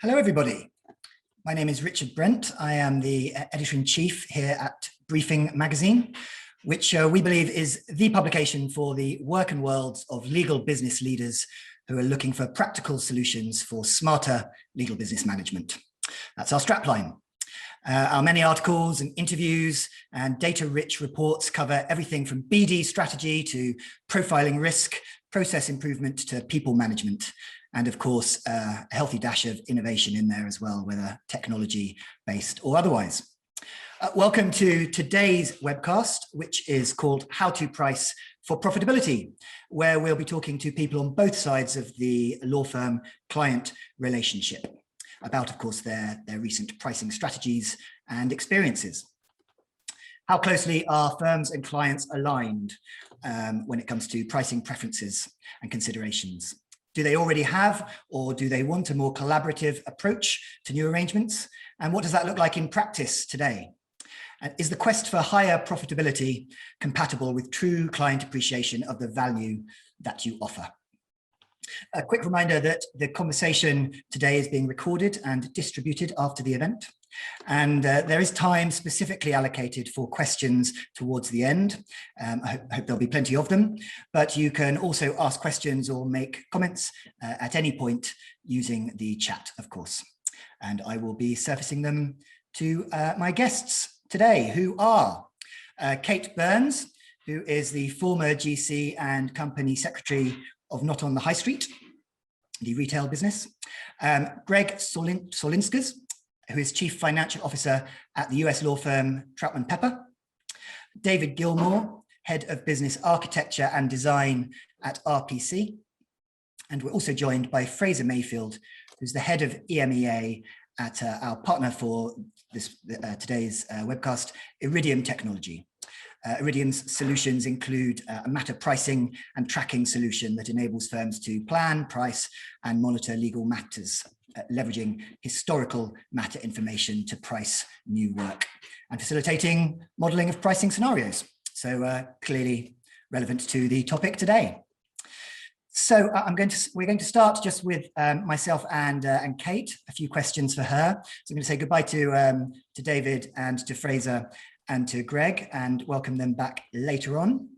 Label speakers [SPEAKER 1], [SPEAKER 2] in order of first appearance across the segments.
[SPEAKER 1] Hello, everybody. My name is Richard Brent. I am the editor-in-chief here at Briefing magazine, which we believe is the publication for the work and worlds of legal business leaders who are looking for practical solutions for smarter legal business management. That's our strapline. Our many articles and interviews and data-rich reports cover everything from BD strategy to profiling risk, process improvement to people management. And of course, a healthy dash of innovation in there as well, whether technology-based or otherwise. Welcome to today's webcast, which is called How to Price for Profitability, where we'll be talking to people on both sides of the law firm client relationship about, of course, their recent pricing strategies and experiences. How closely are firms and clients aligned when it comes to pricing preferences and considerations? Do they already have, or do they want a more collaborative approach to new arrangements? And what does that look like in practice today? And is the quest for higher profitability compatible with true client appreciation of the value that you offer? A quick reminder that the conversation today is being recorded and distributed after the event. And there is time specifically allocated for questions towards the end. I hope there'll be plenty of them, but you can also ask questions or make comments at any point using the chat, of course. And I will be surfacing them to my guests today, who are Kate Burns, who is the former GC and company secretary of Not on the High Street, the retail business. Greg Saulinskas, who is Chief Financial Officer at the US law firm Troutman Pepper. David Gilmour, Head of Business Architecture and Design at RPC. And we're also joined by Fraser Mayfield, who's the Head of EMEA at our partner for this today's webcast, Iridium Technology. Iridium's solutions include a matter pricing and tracking solution that enables firms to plan, price, and monitor legal matters, leveraging historical matter information to price new work and facilitating modeling of pricing scenarios. So clearly relevant to the topic today. So we're going to start just with myself and Kate. A few questions for her. So I'm going to say goodbye to David and to Fraser and to Greg, and welcome them back later on.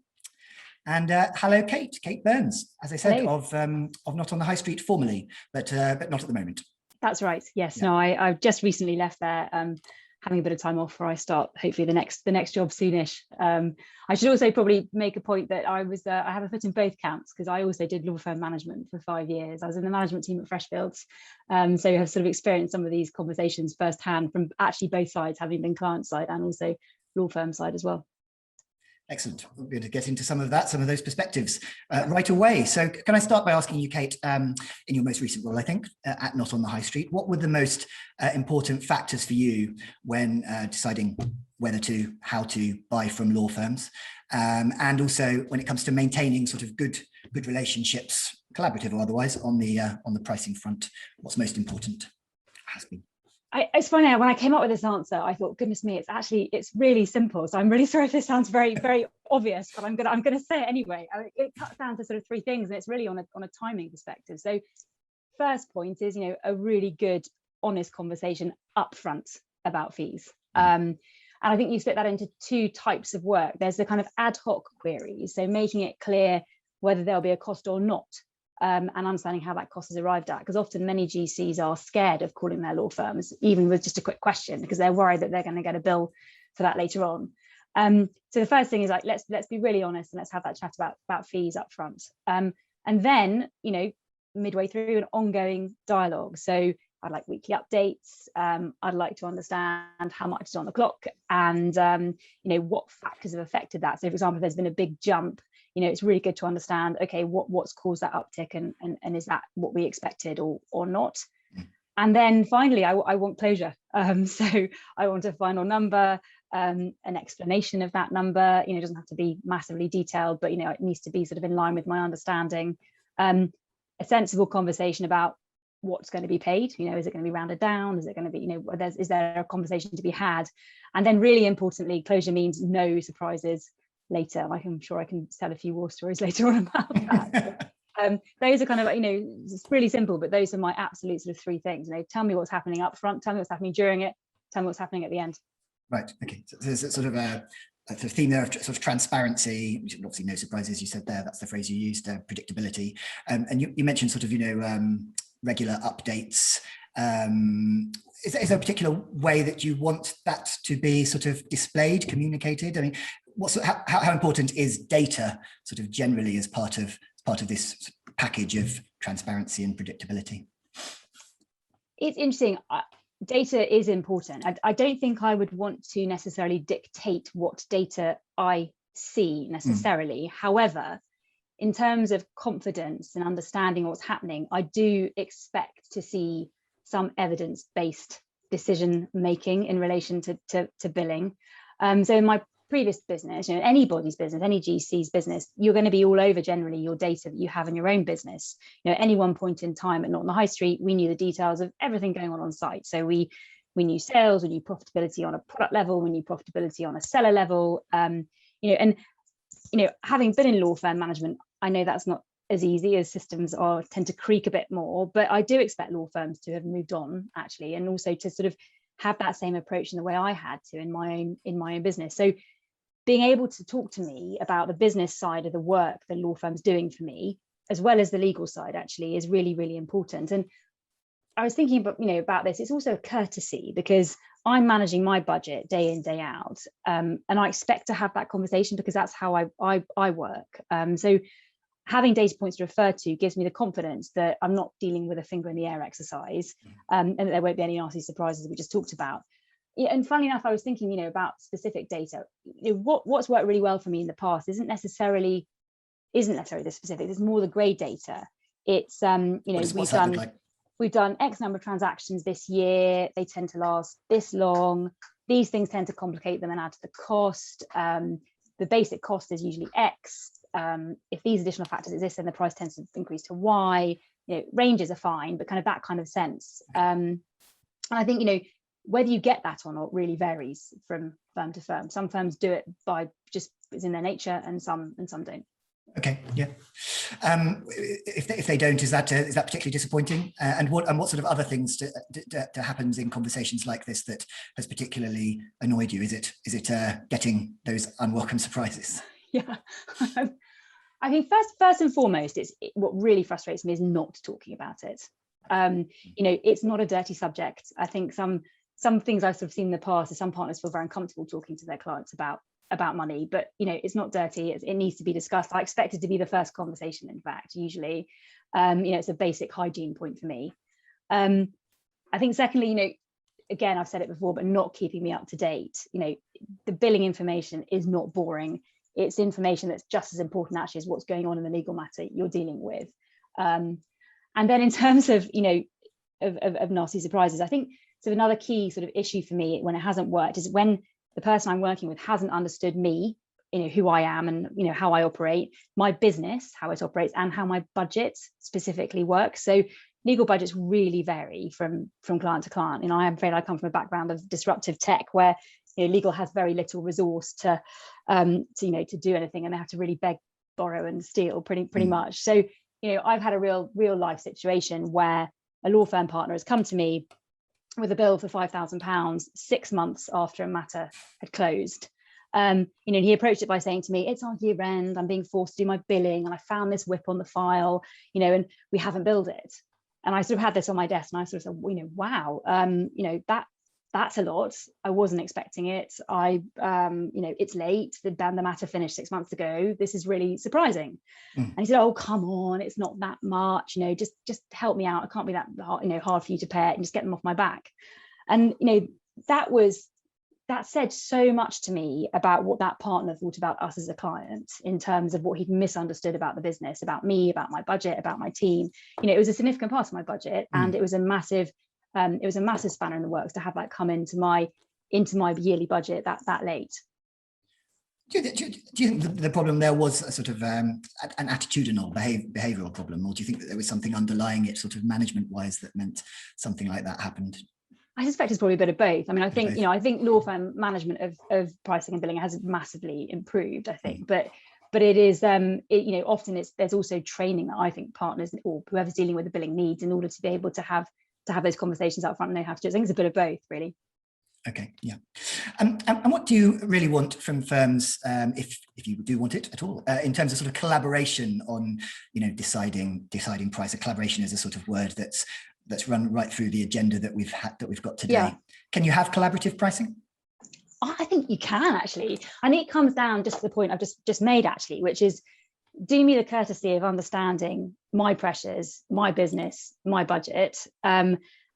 [SPEAKER 1] And hello, Kate Burns, as I said, of Not on the High Street formerly, but not at the moment.
[SPEAKER 2] That's right. Yes.
[SPEAKER 1] Yeah.
[SPEAKER 2] No, I've just recently left there, having a bit of time off before I start, hopefully the next job soonish. I should also probably make a point that I have a foot in both camps, because I also did law firm management for 5 years. I was in the management team at Freshfields, so I have sort of experienced some of these conversations firsthand from actually both sides, having been client side and also law firm side as well.
[SPEAKER 1] Excellent. We're going to get into some of those perspectives right away. So can I start by asking you, Kate, in your most recent role, I think, at Not on the High Street, what were the most important factors for you when deciding how to buy from law firms? And also when it comes to maintaining sort of good relationships, collaborative or otherwise, on the pricing front, what's most important has been?
[SPEAKER 2] It's funny, when I came up with this answer, I thought, goodness me, it's really simple. So I'm really sorry if this sounds very, very obvious, but I'm gonna say it anyway. It cuts down to sort of three things, and it's really on a timing perspective. So first point is, a really good, honest conversation upfront about fees. And I think you split that into two types of work. There's the kind of ad hoc queries, so making it clear whether there'll be a cost or not. And understanding how that cost is arrived at, because often many GCs are scared of calling their law firms, even with just a quick question, because they're worried that they're going to get a bill for that later on. So the first thing is like, let's be really honest and let's have that chat about fees up front. And then, midway through, an ongoing dialogue. So I'd like weekly updates. I'd like to understand how much is on the clock and, what factors have affected that. So for example, if there's been a big jump, it's really good to understand, okay, what's caused that uptick and is that what we expected or not? And then finally, I want closure. So I want a final number, an explanation of that number. It doesn't have to be massively detailed, but, it needs to be sort of in line with my understanding. A sensible conversation about what's going to be paid. Is it going to be rounded down? Is it going to be, is there a conversation to be had? And then really importantly, closure means no surprises later. I'm sure I can tell a few war stories later on about that. Those are kind of, it's really simple, but those are my absolute sort of three things. Tell me what's happening up front, tell me what's happening during it, tell me what's happening at the end.
[SPEAKER 1] Right. Okay. So there's sort of a theme there of sort of transparency, which obviously no surprises. You said there, that's the phrase you used, predictability. And you mentioned sort of, regular updates. Is there a particular way that you want that to be sort of displayed, communicated? I mean, how important is data sort of generally as part of this package of transparency and predictability?
[SPEAKER 2] It's interesting. Data is important. I don't think I would want to necessarily dictate what data I see necessarily. However, in terms of confidence and understanding what's happening, I do expect to see some evidence-based decision making in relation to billing. So in my previous business, anybody's business, any GC's business, you're going to be all over generally your data that you have in your own business. At any one point in time, and not on the high street, we knew the details of everything going on site. So we knew sales, we knew profitability on a product level, we knew profitability on a seller level. Having been in law firm management, I know that's not as easy, as systems tend to creak a bit more, but I do expect law firms to have moved on actually, and also to sort of have that same approach in the way I had to in my own business. So being able to talk to me about the business side of the work the law firm's doing for me, as well as the legal side, actually is really, really important. And I was thinking about this. It's also a courtesy because I'm managing my budget day in, day out, and I expect to have that conversation because that's how I work. So having data points to refer to gives me the confidence that I'm not dealing with a finger in the air exercise, and that there won't be any nasty surprises we just talked about. And funnily enough, I was thinking, about specific data. What's worked really well for me in the past isn't necessarily the specific. It's more the grey data. It's we've done X number of transactions this year. They tend to last this long. These things tend to complicate them and add to the cost. The basic cost is usually X. If these additional factors exist, then the price tends to increase to Y. Ranges are fine, but kind of that kind of sense. And I think whether you get that or not really varies from firm to firm. Some firms do it by just it's in their nature, and some don't.
[SPEAKER 1] Okay, yeah. If they don't, is that particularly disappointing? And what sort of other things to happens in conversations like this that has particularly annoyed you? Is it getting those unwelcome surprises?
[SPEAKER 2] Yeah. I think first and foremost, what really frustrates me is not talking about it. It's not a dirty subject. I think some things I've sort of seen in the past is some partners feel very uncomfortable talking to their clients about money, but it's not dirty. It needs to be discussed. I expect it to be the first conversation. In fact, usually, it's a basic hygiene point for me. I think secondly, again, I've said it before, but not keeping me up to date. The billing information is not boring. It's information that's just as important actually as what's going on in the legal matter you're dealing with. And then in terms of, of nasty surprises, I think so another key sort of issue for me when it hasn't worked is when the person I'm working with hasn't understood me, who I am and, how I operate, my business, how it operates, and how my budget specifically works. So legal budgets really vary from client to client. I am afraid I come from a background of disruptive tech where legal has very little resource to do anything, and they have to really beg, borrow, and steal pretty much. So I've had a real life situation where a law firm partner has come to me with a bill for £5,000 6 months after a matter had closed. He approached it by saying to me, "It's our year end. I'm being forced to do my billing, and I found this whip on the file, and we haven't billed it." And I sort of had this on my desk, and I sort of said, "Wow, that's a lot. I wasn't expecting it. It's late. The matter finished 6 months ago. This is really surprising." And he said, "Oh, come on, it's not that much. Just help me out. It can't be that hard for you to pay it, and just get them off my back." And that said so much to me about what that partner thought about us as a client in terms of what he'd misunderstood about the business, about me, about my budget, about my team. It was a significant part of my budget, and it was a massive spanner in the works to have that come into my yearly budget that late.
[SPEAKER 1] Do you think the problem there was a sort of an attitudinal behavioural problem, or do you think that there was something underlying it, sort of management-wise, that meant something like that happened?
[SPEAKER 2] I suspect it's probably a bit of both. I mean, I think I think law firm management of pricing and billing has massively improved. I think, but but it is, often there's also training that I think partners or whoever's dealing with the billing needs in order to be able to have those conversations up front and know how to do it. I think it's a bit of both, really.
[SPEAKER 1] Okay, yeah. And what do you really want from firms, if you do want it at all, in terms of sort of collaboration on, deciding price? Collaboration is a sort of word that's run right through the agenda that we've got today. Yeah. Can you have collaborative pricing?
[SPEAKER 2] I think you can, actually. I think it comes down just to the point I've just made, actually, which is, do me the courtesy of understanding my pressures, my business, my budget.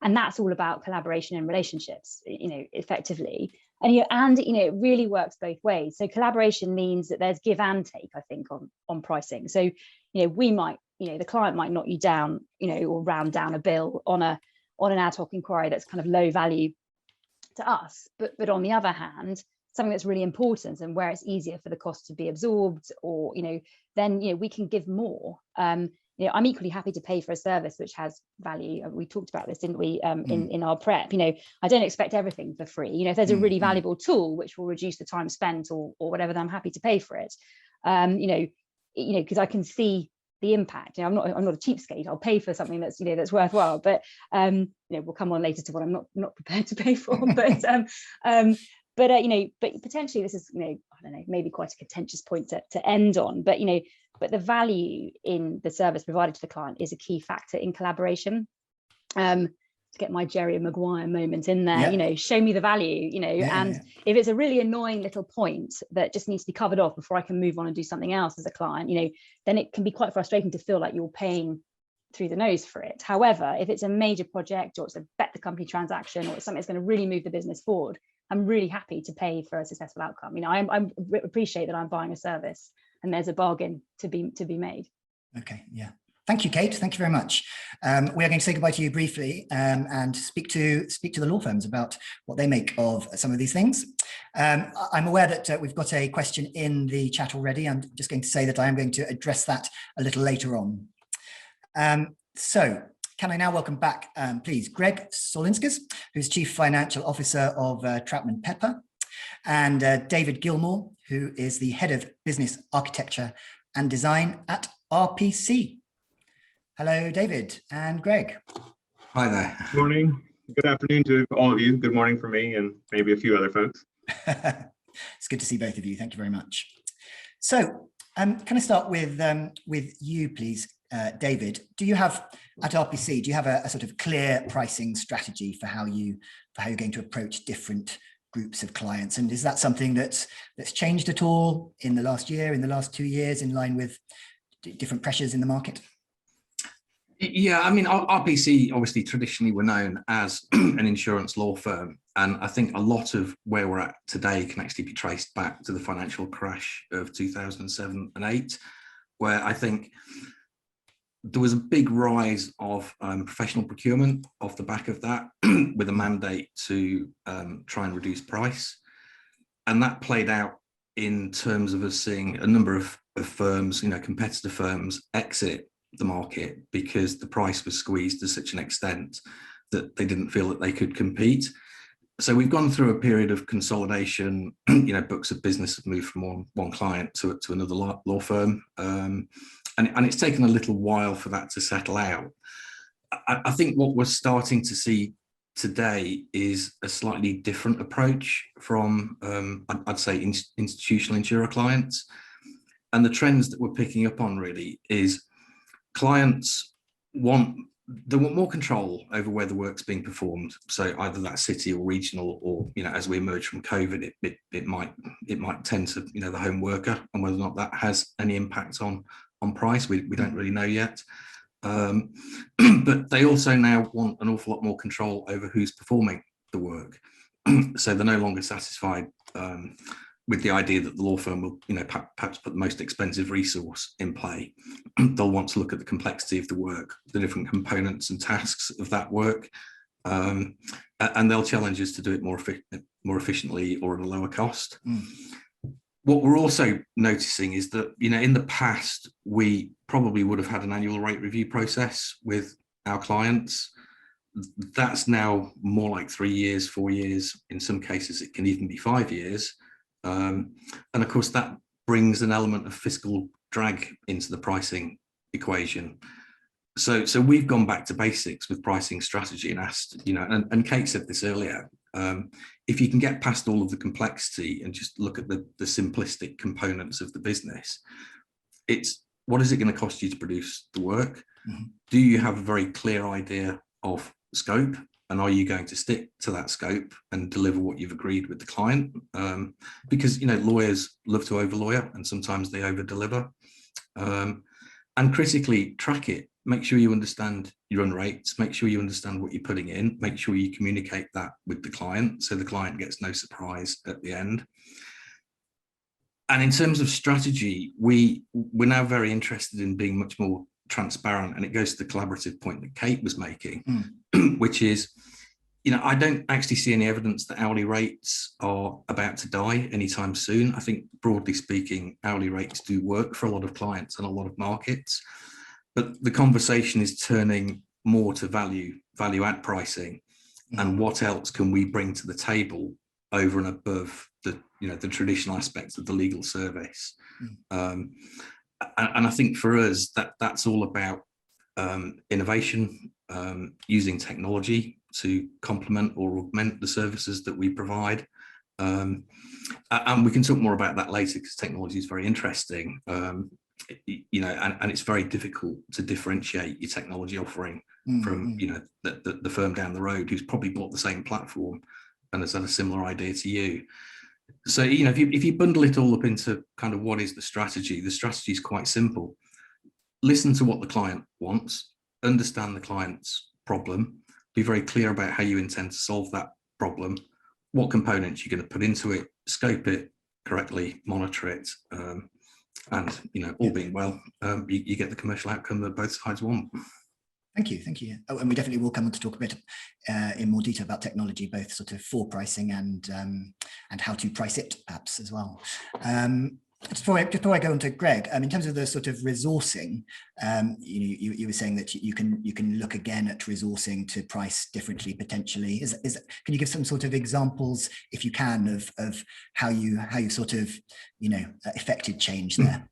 [SPEAKER 2] And that's all about collaboration and relationships, effectively. And it really works both ways. So collaboration means that there's give and take, I think, on pricing. So, we might, the client might knock you down, or round down a bill on an ad hoc inquiry that's kind of low value to us. But on the other hand, something that's really important and where it's easier for the cost to be absorbed, or, then, we can give more. I'm equally happy to pay for a service which has value. We talked about this, didn't we, in our prep? I don't expect everything for free. If there's a really valuable tool which will reduce the time spent or whatever, then I'm happy to pay for it. Because I can see the impact. I'm not a cheapskate. I'll pay for something that's that's worthwhile. But we'll come on later to what I'm not prepared to pay for. But potentially this is I don't know, maybe quite a contentious point to end on. But the value in the service provided to the client is a key factor in collaboration. To get my Jerry Maguire moment in there, show me the value, if it's a really annoying little point that just needs to be covered off before I can move on and do something else as a client, then it can be quite frustrating to feel like you're paying through the nose for it. However, if it's a major project, or it's a bet the company transaction, or it's something that's going to really move the business forward, I'm really happy to pay for a successful outcome. I appreciate that I'm buying a service and there's a bargain to be made. Okay, yeah.
[SPEAKER 1] Thank you, Kate. Thank you very much. We are going to say goodbye to you briefly and speak to the law firms about what they make of some of these things. I'm aware that we've got a question in the chat already. I'm just going to say that I am going to address that a little later on. So can I now welcome back, please, Greg Saulinskas, who's Chief Financial Officer of Troutman Pepper, and David Gilmour, who is the Head of Business Architecture and Design at RPC. Hello, David and Greg.
[SPEAKER 3] Hi there.
[SPEAKER 4] Good morning. Good afternoon to all of you. Good morning for me and maybe a few other folks.
[SPEAKER 1] It's good to see both of you. Thank you very much. So can I start with you, please, David? Do you have, at RPC, do you have a sort of clear pricing strategy for how you're going to approach different groups of clients? And is that something that's changed at all in the last year, in the last 2 years, in line with different pressures in the market?
[SPEAKER 3] Yeah, I mean, RPC obviously traditionally were known as an insurance law firm. And I think a lot of where we're at today can actually be traced back to the financial crash of 2007 and 8, where I think there was a big rise of professional procurement off the back of that, with a mandate to try and reduce price. And that played out in terms of us seeing a number of firms, competitor firms, exit the market because the price was squeezed to such an extent that they didn't feel that they could compete. So we've gone through a period of consolidation. Books of business have moved from one client to another law firm, and it's taken a little while for that to settle out. I think what we're starting to see today is a slightly different approach from I'd say institutional insurer clients, and the trends that we're picking up on really is clients want more control over where the work's being performed. So either that city or regional, or as we emerge from COVID, it might tend to the home worker, and whether or not that has any impact on price, we don't really know yet. But they also now want an awful lot more control over who's performing the work. So they're no longer satisfied with the idea that the law firm will, perhaps put the most expensive resource in play. They'll want to look at the complexity of the work, the different components and tasks of that work, and they'll challenge us to do it more efficiently or at a lower cost. What we're also noticing is that, in the past, we probably would have had an annual rate review process with our clients. That's now more like 3 years, 4 years. In some cases, it can even be 5 years. And of course, that brings an element of fiscal drag into the pricing equation. So we've gone back to basics with pricing strategy and asked, and Kate said this earlier, if you can get past all of the complexity and just look at the simplistic components of the business, it's what is it going to cost you to produce the work? Mm-hmm. Do you have a very clear idea of scope? And are you going to stick to that scope and deliver what you've agreed with the client? Because, lawyers love to over-lawyer and sometimes they over-deliver. And critically, track it. Make sure you understand your run rates, make sure you understand what you're putting in, make sure you communicate that with the client so the client gets no surprise at the end. And in terms of strategy, we're now very interested in being much more transparent, and it goes to the collaborative point that Kate was making, which is, I don't actually see any evidence that hourly rates are about to die anytime soon. I think broadly speaking, hourly rates do work for a lot of clients and a lot of markets. But the conversation is turning more to value add pricing, and what else can we bring to the table over and above the traditional aspects of the legal service. And I think for us that's all about innovation, using technology to complement or augment the services that we provide. And we can talk more about that later because technology is very interesting. And it's very difficult to differentiate your technology offering from, the firm down the road who's probably bought the same platform and has had a similar idea to you. So, if you bundle it all up into kind of what is the strategy is quite simple. Listen to what the client wants, understand the client's problem, be very clear about how you intend to solve that problem, what components you're going to put into it, scope it correctly, monitor it, and all being well, you get the commercial outcome that both sides want.
[SPEAKER 1] Thank you. Oh, and we definitely will come on to talk a bit in more detail about technology, both sort of for pricing and how to price it, perhaps as well. Before I go on to Greg, in terms of the sort of resourcing, you were saying that you can look again at resourcing to price differently potentially. Can you give some sort of examples, if you can, of how you sort of effected change there?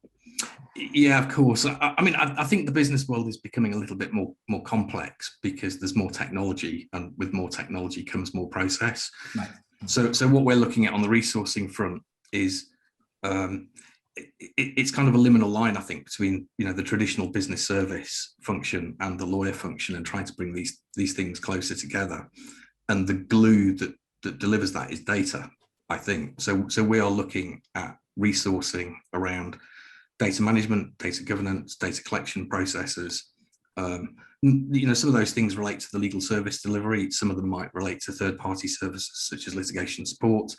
[SPEAKER 3] Yeah, of course. I think the business world is becoming a little bit more complex because there's more technology, and with more technology comes more process. Right. So what we're looking at on the resourcing front is it's kind of a liminal line, I think, between the traditional business service function and the lawyer function, and trying to bring these things closer together. And the glue that delivers that is data, I think. So we are looking at resourcing around data management, data governance, data collection processes. Some of those things relate to the legal service delivery. Some of them might relate to third-party services such as litigation support.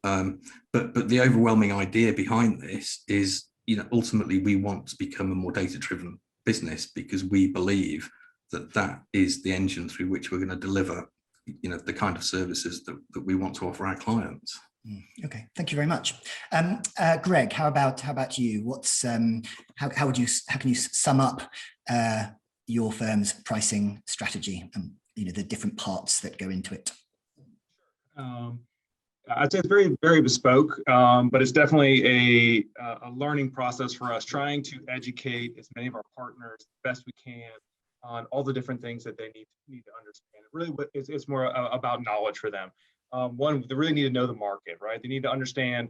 [SPEAKER 3] But the overwhelming idea behind this is, ultimately we want to become a more data-driven business, because we believe that is the engine through which we're going to deliver, the kind of services that we want to offer our clients.
[SPEAKER 1] Okay, thank you very much. Greg, how about you? What's how can you sum up your firm's pricing strategy and the different parts that go into it?
[SPEAKER 4] I'd say it's very, very bespoke, but it's definitely a learning process for us, trying to educate as many of our partners as best we can on all the different things that they need to understand. Really, it's more about knowledge for them. One, they really need to know the market, right? They need to understand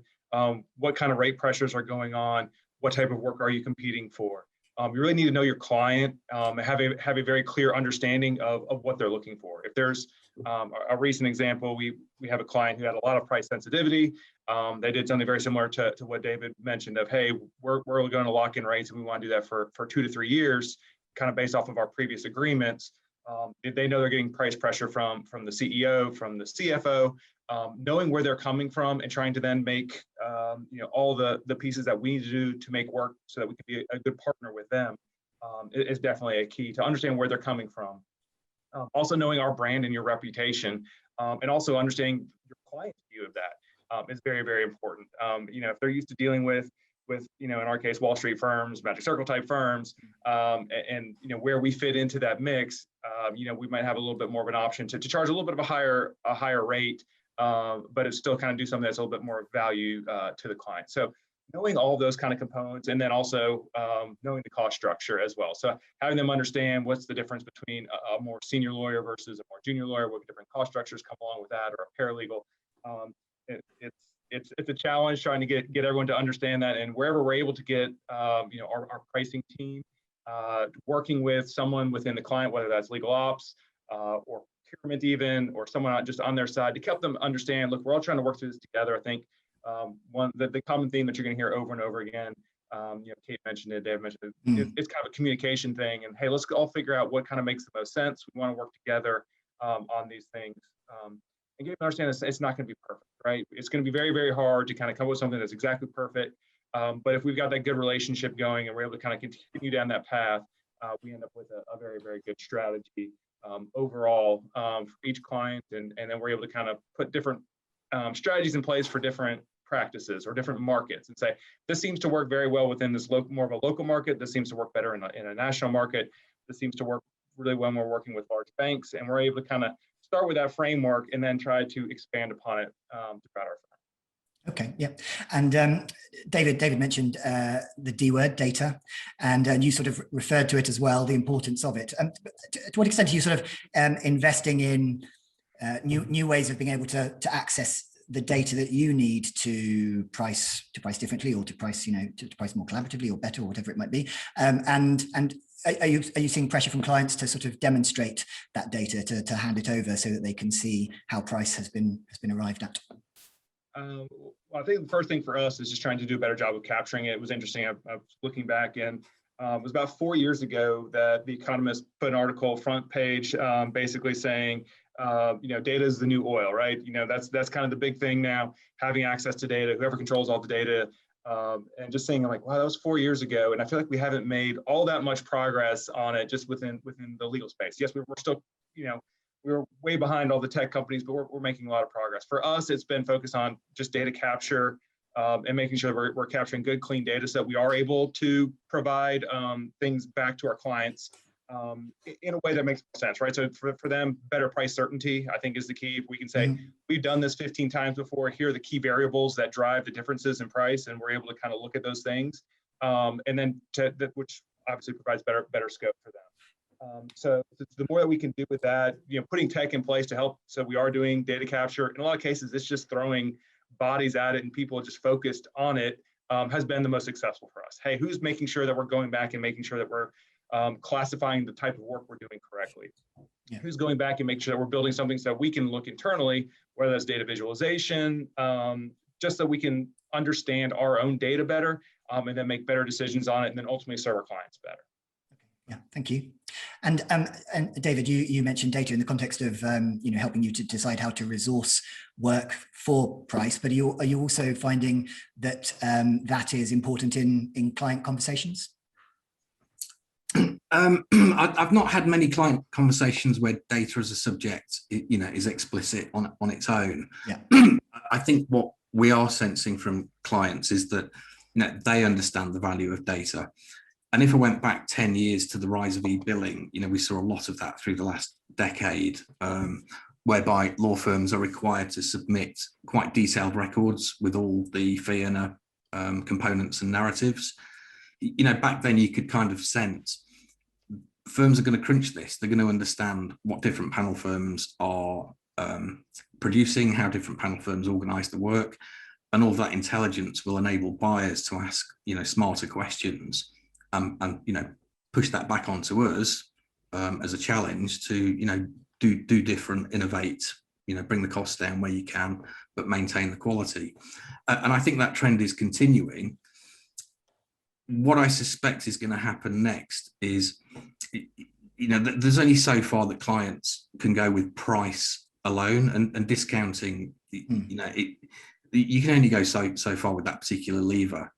[SPEAKER 4] what kind of rate pressures are going on, what type of work are you competing for. You really need to know your client, have a very clear understanding of what they're looking for. If there's a recent example, we have a client who had a lot of price sensitivity. They did something very similar to what David mentioned of, hey, we're going to lock in rates and we want to do that for 2 to 3 years, kind of based off of our previous agreements. They know they're getting price pressure from the CEO, from the CFO, knowing where they're coming from and trying to then make all the pieces that we need to do to make work so that we can be a good partner with them is definitely a key to understand where they're coming from. Also knowing our brand and your reputation, and also understanding your client's view of that is very, very important. If they're used to dealing with in our case, Wall Street firms, Magic Circle type firms, and where we fit into that mix, we might have a little bit more of an option to charge a little bit of a higher rate, but it's still kind of do something that's a little bit more value to the client. So knowing all those kind of components, and then also knowing the cost structure as well. So having them understand what's the difference between a more senior lawyer versus a more junior lawyer, what different cost structures come along with that, or a paralegal. It's a challenge trying to get everyone to understand that, and wherever we're able to get our pricing team working with someone within the client, whether that's legal ops or procurement even, or someone just on their side, to help them understand, look, we're all trying to work through this together. I think the common theme that you're going to hear over and over again, Kate mentioned it, Dave mentioned it, it's kind of a communication thing, and hey, let's all figure out what kind of makes the most sense. We want to work together on these things. And get them to understand it's not going to be perfect, right? It's going to be very, very hard to kind of come up with something that's exactly perfect. But if we've got that good relationship going and we're able to kind of continue down that path, we end up with a very, very good strategy overall for each client. And then we're able to kind of put different strategies in place for different practices or different markets, and say, this seems to work very well within this more of a local market. This seems to work better in a national market. This seems to work really well when we're working with large banks. And we're able to kind of start with that framework and then try to expand upon it throughout our firm.
[SPEAKER 1] Okay, yeah. And David mentioned the D word, data, and you sort of referred to it as well, the importance of it. To what extent are you sort of investing in new ways of being able to access the data that you need to price differently, or to price, to price more collaboratively or better, or whatever it might be? And are you seeing pressure from clients to sort of demonstrate that data, to hand it over so that they can see how price has been arrived at?
[SPEAKER 4] Well, I think the first thing for us is just trying to do a better job of capturing it. It was interesting. I was looking back, and it was about 4 years ago that The Economist put an article front page, basically saying, data is the new oil, right? That's kind of the big thing now, having access to data, whoever controls all the data. And just saying, like, wow, that was 4 years ago, and I feel like we haven't made all that much progress on it just within the legal space. Yes, we're still, we're way behind all the tech companies, but we're making a lot of progress. For us, it's been focused on just data capture and making sure that we're capturing good, clean data so that we are able to provide things back to our clients in a way that makes sense, right? So for them, better price certainty, I think, is the key. If we can say, we've done this 15 times before, here are the key variables that drive the differences in price, and we're able to kind of look at those things, and then which obviously provides better scope for them. So the more that we can do with that, putting tech in place to help, so we are doing data capture. In a lot of cases, it's just throwing bodies at it and people just focused on it, has been the most successful for us. Hey, who's making sure that we're going back and making sure that we're classifying the type of work we're doing correctly? Yeah. Who's going back and making sure that we're building something so that we can look internally, whether that's data visualization, just so we can understand our own data better, and then make better decisions on it, and then ultimately serve our clients better.
[SPEAKER 1] Yeah, thank you. And David, you mentioned data in the context of helping you to decide how to resource work for price, but are you also finding that that is important in client conversations?
[SPEAKER 3] I've not had many client conversations where data as a subject, is explicit on its own.
[SPEAKER 1] Yeah.
[SPEAKER 3] I think what we are sensing from clients is that they understand the value of data. And if I went back 10 years to the rise of e-billing, we saw a lot of that through the last decade, whereby law firms are required to submit quite detailed records with all the fee earner components and narratives. Back then you could kind of sense firms are going to crunch this. They're going to understand what different panel firms are producing, how different panel firms organize the work, and all that intelligence will enable buyers to ask, smarter questions. And push that back onto us as a challenge to do different, innovate, bring the costs down where you can, but maintain the quality. And I think that trend is continuing. What I suspect is going to happen next is, there's only so far that clients can go with price alone, and discounting. You can only go so far with that particular lever.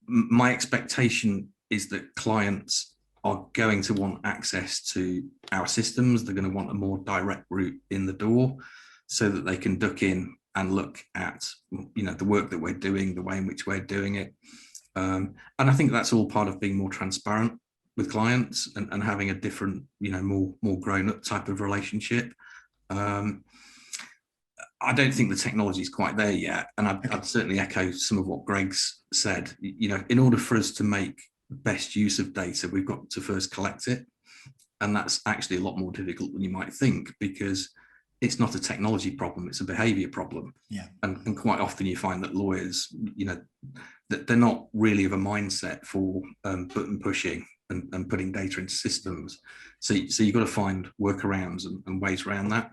[SPEAKER 3] My expectation is that clients are going to want access to our systems. They're going to want a more direct route in the door so that they can duck in and look at, the work that we're doing, the way in which we're doing it. And I think that's all part of being more transparent with clients and having a different, more grown up type of relationship. I don't think the technology is quite there yet. And I'd certainly echo some of what Greg's said. You know, in order for us to make best use of data, we've got to first collect it. And that's actually a lot more difficult than you might think, because it's not a technology problem, it's a behavior problem.
[SPEAKER 1] Yeah.
[SPEAKER 3] And quite often you find that lawyers, you know, that they're not really of a mindset for button pushing and putting data into systems. So you've got to find workarounds and ways around that.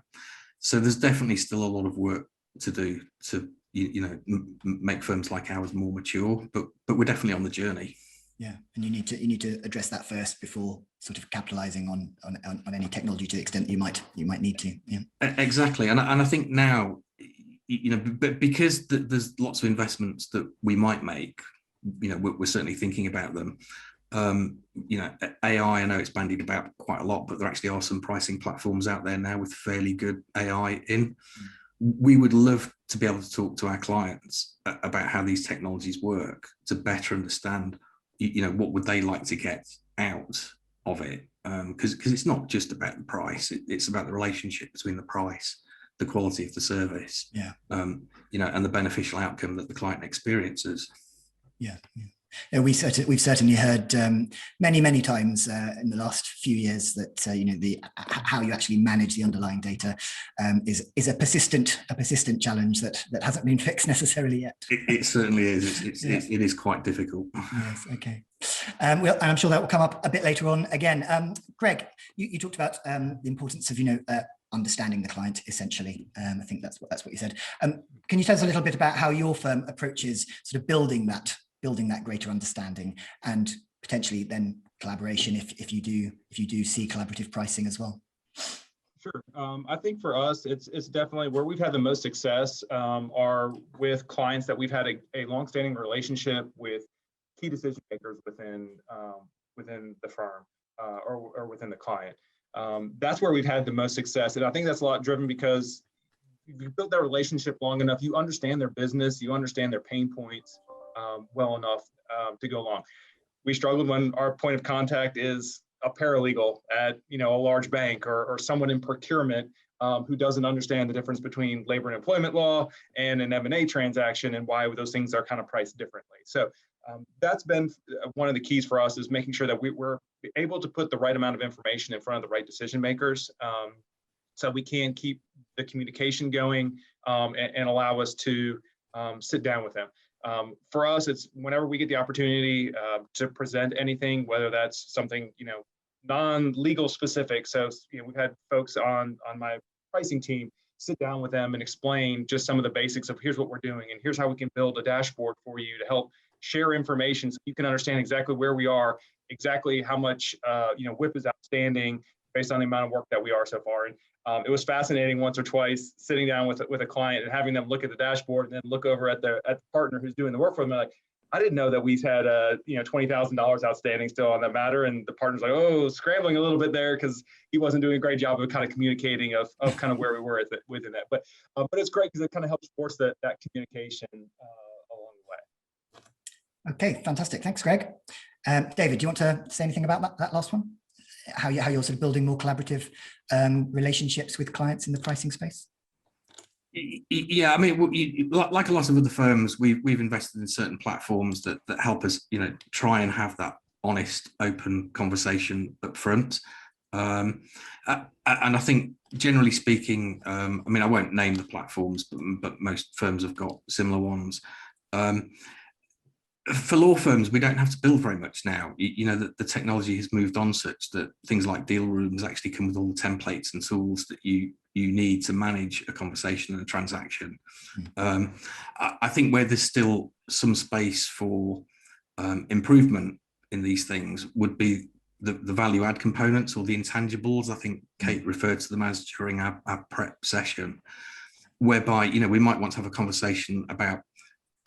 [SPEAKER 3] So there's definitely still a lot of work to do to, you know, make firms like ours more mature, but we're definitely on the journey.
[SPEAKER 1] Yeah, and you need to address that first before sort of capitalizing on any technology to the extent you might need to. Yeah,
[SPEAKER 3] exactly. And I think now, you know, but because there's lots of investments that we might make, you know, we're certainly thinking about them. You know, AI, I know it's bandied about quite a lot, but there actually are some pricing platforms out there now with fairly good AI in. We would love to be able to talk to our clients about how these technologies work to better understand, you know, what would they like to get out of it, because it's not just about the price, it's about the relationship between the price, the quality of the service,
[SPEAKER 1] yeah,
[SPEAKER 3] you know, and the beneficial outcome that the client experiences.
[SPEAKER 1] Yeah, yeah. Yeah, we've certainly heard many times in the last few years that you know, how you actually manage the underlying data is a persistent challenge that hasn't been fixed necessarily yet.
[SPEAKER 3] It certainly is. It is quite difficult.
[SPEAKER 1] Yes. Okay. Well, and I'm sure that will come up a bit later on again. Greg, you talked about the importance of, you know, understanding the client, essentially. I think that's what you said. Can you tell us a little bit about how your firm approaches sort of building that greater understanding and potentially then collaboration if you do see collaborative pricing as well?
[SPEAKER 4] Sure. I think for us, it's definitely where we've had the most success are with clients that we've had a longstanding relationship with, key decision makers within the firm or within the client. That's where we've had the most success, and I think that's a lot driven because you built that relationship long enough, you understand their business, you understand their pain points well enough to go along. We struggled when our point of contact is a paralegal at, you know, a large bank or someone in procurement who doesn't understand the difference between labor and employment law and an M&A transaction and why those things are kind of priced differently. So that's been one of the keys for us, is making sure that we're able to put the right amount of information in front of the right decision makers, so we can keep the communication going and allow us to sit down with them. For us, it's whenever we get the opportunity to present anything, whether that's something, you know, non-legal specific. So, you know, we've had folks on my pricing team sit down with them and explain just some of the basics of here's what we're doing and here's how we can build a dashboard for you to help share information so you can understand exactly where we are, exactly how much you know, WIP is outstanding based on the amount of work that we are so far. And it was fascinating once or twice sitting down with a client and having them look at the dashboard and then look over at the partner who's doing the work for them. They're like, I didn't know that we've had you know, $20,000 outstanding still on that matter. And the partner's like, oh, scrambling a little bit there because he wasn't doing a great job of kind of communicating of kind of where we were within that. But it's great because it kind of helps force that communication along the way.
[SPEAKER 1] Okay, fantastic. Thanks, Greg. David, do you want to say anything about that last one? How you're sort of building more collaborative relationships with clients in the pricing space?
[SPEAKER 3] Yeah, I mean, like a lot of other firms, we've invested in certain platforms that help us, you know, try and have that honest, open conversation up front. And I think, generally speaking, I mean, I won't name the platforms, but most firms have got similar ones. For law firms, we don't have to build very much now. You know, the technology has moved on such that things like deal rooms actually come with all the templates and tools that you need to manage a conversation and a transaction. I think where there's still some space for improvement in these things would be the value add components or the intangibles. I think Kate referred to them as during our prep session, whereby, you know, we might want to have a conversation about,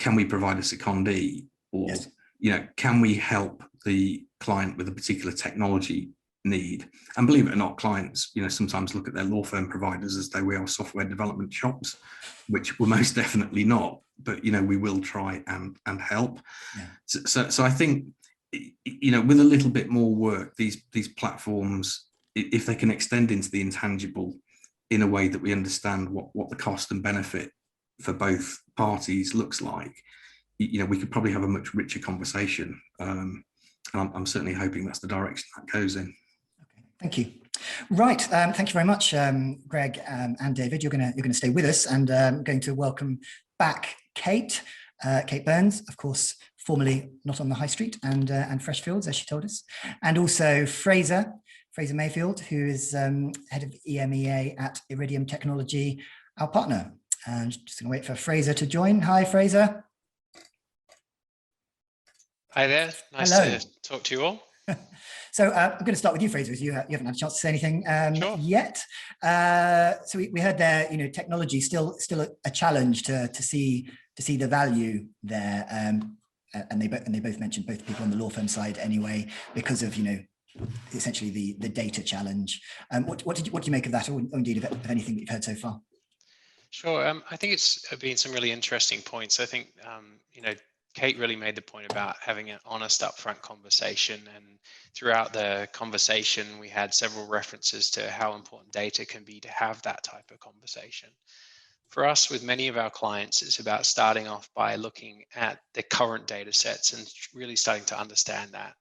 [SPEAKER 3] can we provide a secondee? Or, yes, you know, can we help the client with a particular technology need? And believe it or not, clients, you know, sometimes look at their law firm providers as though we are software development shops, which we're most definitely not. But, you know, we will try and help. Yeah. So I think, you know, with a little bit more work, these platforms, if they can extend into the intangible in a way that we understand what the cost and benefit for both parties looks like, we could probably have a much richer conversation. And I'm certainly hoping that's the direction that goes in.
[SPEAKER 1] Okay, thank you. Right, thank you very much, Greg and David. You're going to stay with us, and I'm going to welcome back Kate Burns, of course, formerly Not on the High Street and Freshfields, as she told us, and also Fraser Mayfield, who is head of EMEA at Iridium Technology, our partner. And just going to wait for Fraser to join. Hi, Fraser.
[SPEAKER 5] Hi there. Nice
[SPEAKER 1] Hello.
[SPEAKER 5] to talk to you all.
[SPEAKER 1] So I'm going to start with you, Fraser, as you haven't had a chance to say anything
[SPEAKER 5] Sure.
[SPEAKER 1] yet. So we heard there, technology still a challenge to see the value there, and they both mentioned, both people on the law firm side anyway, because of essentially the data challenge. What do you make of that, or indeed of anything that you've heard so far?
[SPEAKER 5] Sure. I think it's been some really interesting points. I think Kate really made the point about having an honest upfront conversation, and throughout the conversation we had several references to how important data can be to have that type of conversation. For us, with many of our clients, it's about starting off by looking at the current data sets and really starting to understand that.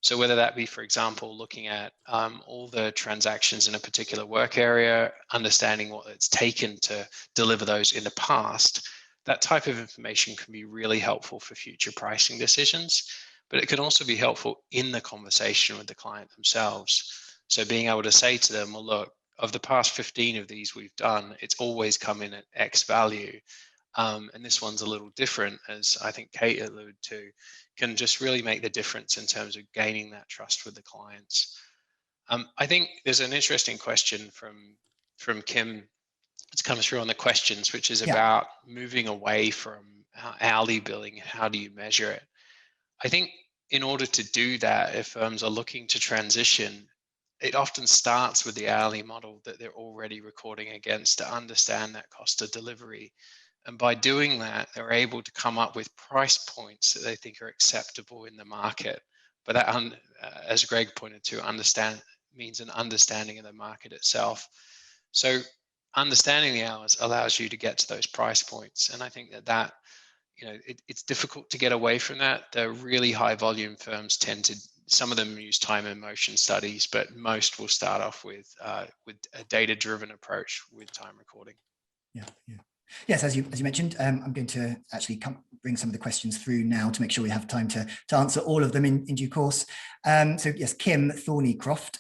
[SPEAKER 5] So whether that be, for example, looking at all the transactions in a particular work area, understanding what it's taken to deliver those in the past, that type of information can be really helpful for future pricing decisions, but it can also be helpful in the conversation with the client themselves. So being able to say to them, well, look, of the past 15 of these we've done, it's always come in at X value. And this one's a little different, as I think Kate alluded to, can just really make the difference in terms of gaining that trust with the clients. I think there's an interesting question from Kim that's come through on the questions, which is about moving away from hourly billing. How do you measure it? I think in order to do that, if firms are looking to transition, it often starts with the hourly model that they're already recording against to understand that cost of delivery. And by doing that, they're able to come up with price points that they think are acceptable in the market. But that, as Greg pointed to, means an understanding of the market itself. So understanding the hours allows you to get to those price points. And I think that it's difficult to get away from that. The really high volume firms some of them use time and motion studies, but most will start off with a data-driven approach with time recording.
[SPEAKER 1] Yeah. Yes, as you mentioned, I'm going to actually bring some of the questions through now to make sure we have time to answer all of them in due course. So yes, Kim Thornycroft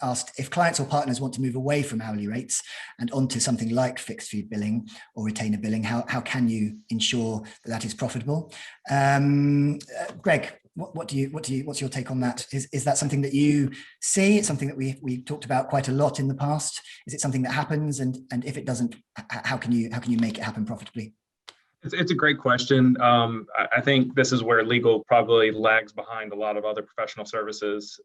[SPEAKER 1] asked, if clients or partners want to move away from hourly rates and onto something like fixed fee billing or retainer billing, how can you ensure that is profitable? Greg, what's your take on that? Is that something that you see? It's something that we talked about quite a lot in the past. Is it something that happens? And if it doesn't, how can you make it happen profitably?
[SPEAKER 4] It's a great question. I think this is where legal probably lags behind a lot of other professional services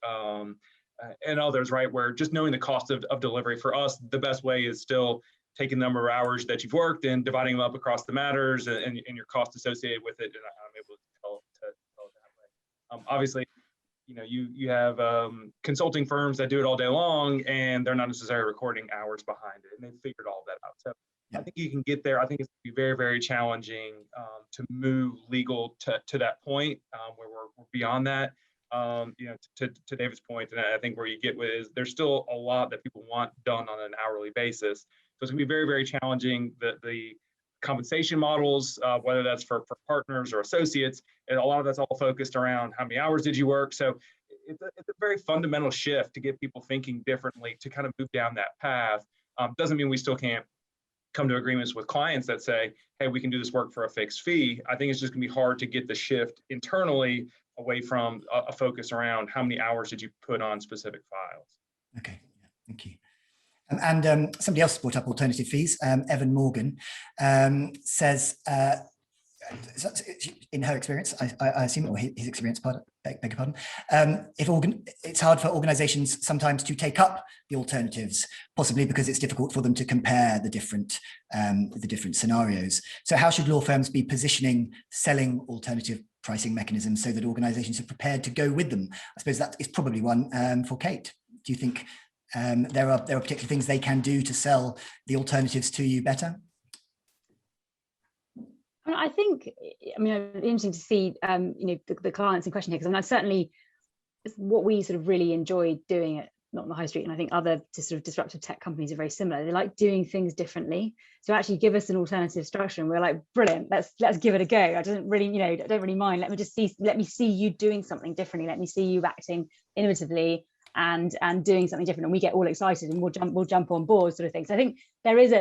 [SPEAKER 4] and others, right? Where just knowing the cost of delivery for us, the best way is still taking the number of hours that you've worked and dividing them up across the matters and your cost associated with it. And I'm able to tell it that way. Obviously, you have consulting firms that do it all day long, and they're not necessarily recording hours behind it, and they've figured all that out. So I think you can get there. I think it's going to be very, very challenging to move legal to that point where we're beyond that. To David's point, and I think where you get with is there's still a lot that people want done on an hourly basis. So it's going to be very, very challenging. The compensation models, whether that's for partners or associates, and a lot of that's all focused around how many hours did you work. So it's a very fundamental shift to get people thinking differently to kind of move down that path. Doesn't mean we still can't come to agreements with clients that say, hey, we can do this work for a fixed fee. I think it's just gonna be hard to get the shift internally away from a focus around how many hours did you put on specific files.
[SPEAKER 1] Okay, thank you. And somebody else brought up alternative fees. Evan Morgan says, in her experience, I assume, or his experience, beg your pardon, it's hard for organizations sometimes to take up the alternatives, possibly because it's difficult for them to compare the different scenarios. So how should law firms be positioning selling alternative pricing mechanisms so that organizations are prepared to go with them? I suppose that is probably one for Kate. Do you think there are particular things they can do to sell the alternatives to you better?
[SPEAKER 2] I think, I mean, it'd be interesting to see, the clients in question here, because I certainly, what we sort of really enjoy doing it, not on the high street, and I think other sort of disruptive tech companies are very similar. They like doing things differently. So actually give us an alternative structure, and we're like, brilliant, let's give it a go. I don't really mind. Let me see you doing something differently. Let me see you acting innovatively and doing something different, and we get all excited and we'll jump on board, sort of thing. So I think there is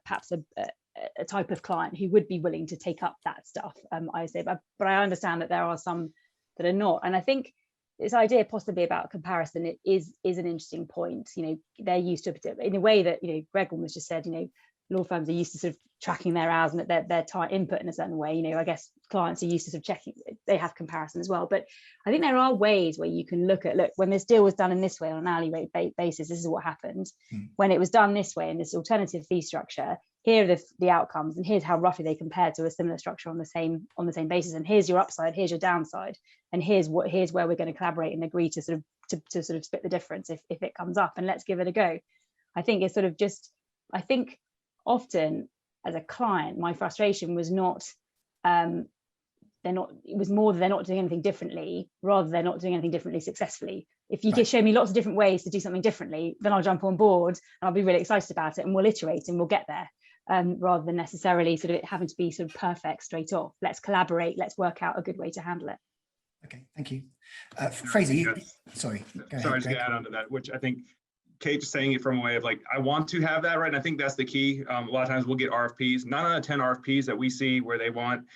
[SPEAKER 2] perhaps a type of client who would be willing to take up that stuff. I say, but I understand that there are some that are not, and I think this idea possibly about comparison, it is an interesting point. They're used to it in a way that, Greg almost just said, law firms are used to sort of tracking their hours and their time input in a certain way. I guess clients are used to sort of checking, they have comparison as well. But I think there are ways where you can look, when this deal was done in this way on an hourly rate basis, this is what happened. When it was done this way in this alternative fee structure, here are the outcomes, and here's how roughly they compare to a similar structure on the same basis, and here's your upside, here's your downside, and here's where we're going to collaborate and agree to sort of split the difference if it comes up, and let's give it a go. I think it's sort of just, I think often as a client, my frustration was not it was more that they're not doing anything differently, rather they're not doing anything differently successfully. If you could show me lots of different ways to do something differently, then I'll jump on board and I'll be really excited about it, and we'll iterate and we'll get there. Rather than necessarily sort of it having to be sort of perfect straight off. Let's collaborate, let's work out a good way to handle it.
[SPEAKER 1] Okay, thank you. Fraser, sorry.
[SPEAKER 4] Sorry, I was going to add on to that, which I think Kate is saying it from a way of like, I want to have that, right? And I think that's the key. A lot of times we'll get RFPs, 9 out of 10 RFPs that we see where they want